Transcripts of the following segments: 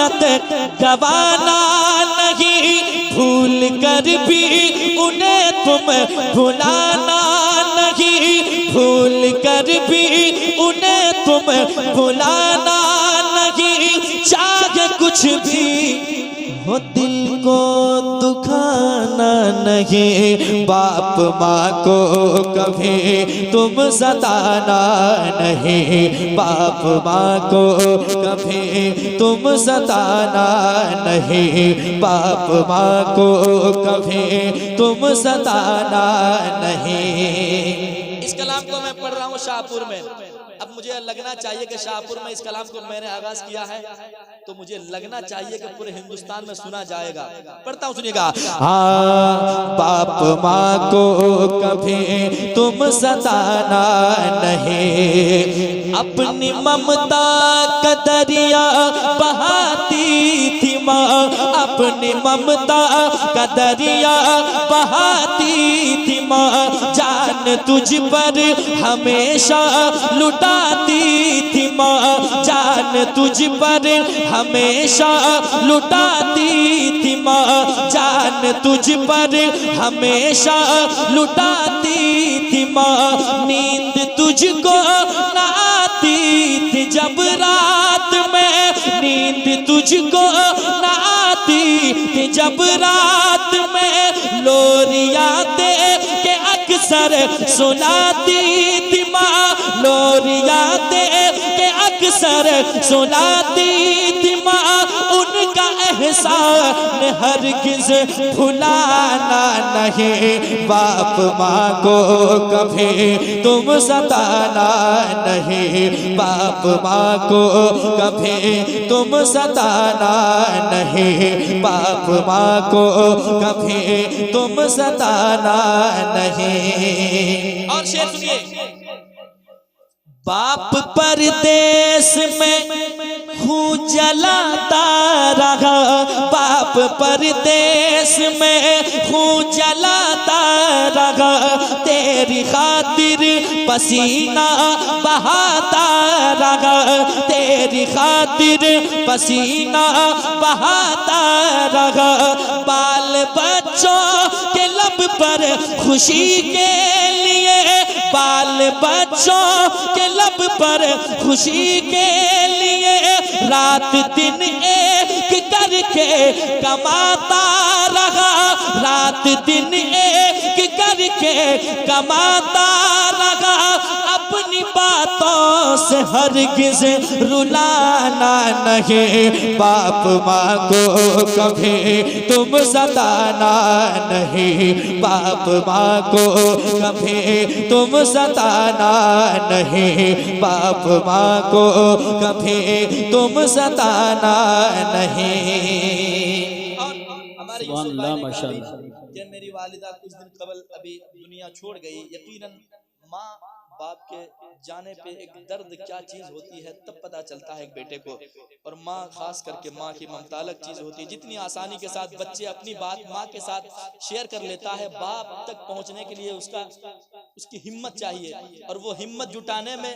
जन्नत गवाना नहीं, भूल कर भी उन्हें तुम भुलाना नहीं, भूल कर भी उन्हें तुम भुलाना नहीं। चाहे कुछ भी हो दिल को दुखाना नहीं, बाप माँ को कभी तुम सताना नहीं, बाप माँ को कभी तुम सताना नहीं, बाप माँ को कभी तुम सताना नहीं। इस कलाम को मैं पढ़ रहा हूँ शाहपुर में। अब मुझे लगना चाहिए कि शाहपुर में इस कलाम को मैंने आगाज किया है, तो मुझे लगना चाहिए कि पूरे हिंदुस्तान में सुना जाएगा। पढ़ता हूँ, सुनिएगा। हाँ, बाप माँ को कभी तुम सताना नहीं, अपनी ममता का दरिया बहाती थी माँ, अपनी ममता का दरिया बहाती थी माँ, जान तुझ पर हमेशा लुटाती थी माँ, जान तुझ पर हमेशा लुटाती थी माँ, जान तुझ पर हमेशा लुटाती थी माँ। नींद तुझको न आती थी जब रात में, नींद तुझको न आती थी जब रात में, लोरियां दे के अक्सर सुनाती थी माँ, लोरियां दे के अक्सर सुनाती थी माँ। उनका एहसान हरगिज भुलाना नहीं, बाप माँ को कभी तुम सताना नहीं, बाप माँ को कभी तुम सताना नहीं, बाप माँ को कभी तुम सताना नहीं। और शेर सुनिए। बाप परदेश में खून जलाता रहा, बाप परदेश में खून जलाता रहा, तेरी खातिर पसीना बहाता रहा, तेरी खातिर पसीना बहाता रहा। बाल बच्चों के लब पर खुशी के लिए, बाल बच्चों के लब पर खुशी के लिए, रात दिन एक करके कमाता रहा, रात दिन एक करके कमाता रहा। अपनी बातों से हरगिज रुलाना नहीं, बाप माँ को कभी तुम सताना नहीं, बाप माँ को कभी तुम सताना नहीं, बाप माँ को कभी तुम सताना नहीं। और हमारे जब मेरी वालिदा कुछ दिन कबल अभी दुनिया छोड़ गई, यकीनन माँ बाप के जाने पे एक दर्द क्या चीज होती है तब पता चलता है एक बेटे को। और माँ, खास करके माँ की ममता अलग चीज होती है। जितनी आसानी के साथ बच्चे अपनी बात माँ के साथ शेयर कर लेता है, बाप तक पहुँचने के लिए उसकी हिम्मत चाहिए, और वो हिम्मत जुटाने में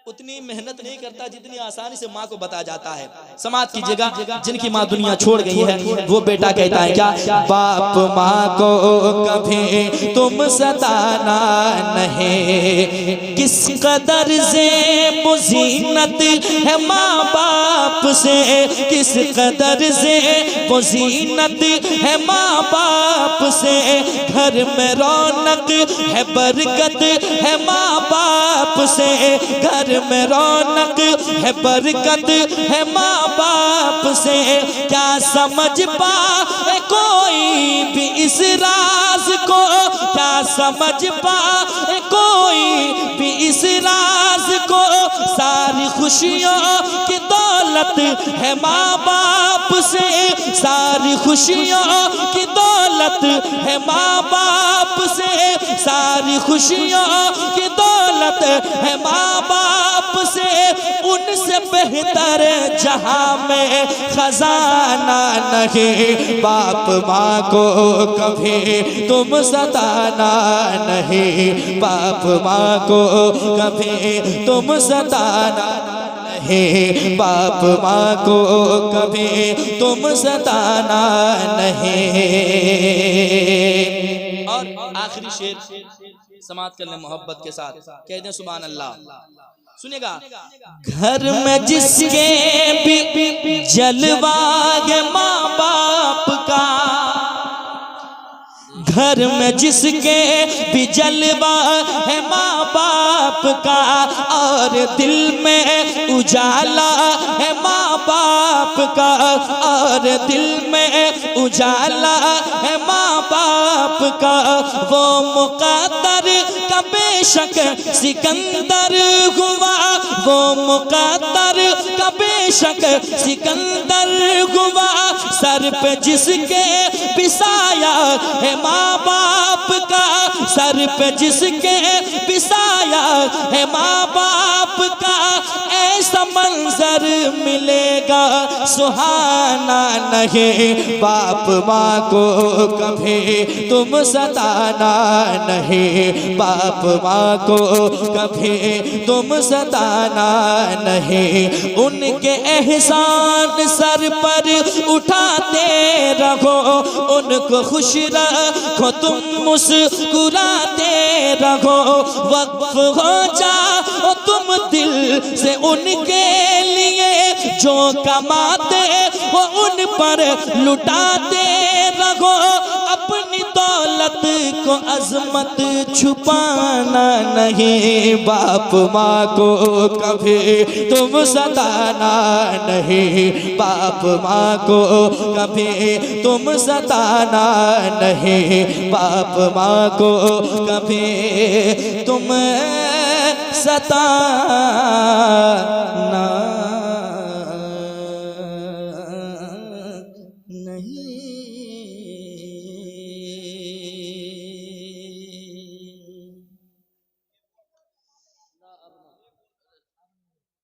उतनी मेहनत नहीं करता जितनी आसानी से माँ को बता जाता है। समाज कीजिएगा, जिनकी माँ दुनिया छोड़ गई है, वो बेटा कहता है क्या? बाप माँ को कभी तुम सताना नहीं, किस कदर से मुजीनत है माँ बाप से, किस कदर से मुजीनत है माँ बाप से। घर में रौनक है, बरकत है माँ बाप से, घर में रौनक है, बरकत है माँ बाप से। क्या समझ पाए कोई भी इस राज को, क्या समझ पाए कोई भी इस राज को। सारी खुशियों की दौलत है माँ बाप से, सारी खुशियों की दौलत है माँ बाप से, सारी खुशियों की दौलत है माँ बाप से। उनसे बेहतर जहां में खजाना नहीं, बाप माँ को कभी तुम सताना नहीं, बाप माँ को कभी तुम सताना नहीं, बाप माँ को कभी तुम सताना नहीं। और आखिरी शेर समाप्त कर लें मोहब्बत के साथ, कह दें सुभान अल्लाह। सुनेगा, घर में जिसके भी जलवा है माँ बाप का, घर में जिसके भी जलवा है माँ बाप का, और दिल में उजाला है माँ बाप का, और दिल में उजाला है माँ बाप का, वो मुक़द्दर का बेशक सिकंदर हुआ, वो मुक़द्दर का बेशक सिकंदर हुआ, सर पे जिसके बिसाया है माँ बाप का, सर पे जिसके बिसाया है माँ बाप का, ऐसा मंजर मिलेगा सुहाना नहीं, बाप माँ को कभी तुम सताना नहीं, बाप माँ को कभी तुम सताना नहीं। उनके एहसान सर पर उठाते रहो, उनको खुश रखो, तुम मुस्कुराते रहो, वक्फ हो जाओ तुम दिल से उनके लिए, जो कमाते हो उन पर लुटाते रहो, अपनी दौलत को अजमत छुपाना नहीं, बाप माँ को कभी तुम सताना नहीं, बाप माँ को कभी तुम सताना नहीं, बाप माँ को कभी तुम सताना नहीं।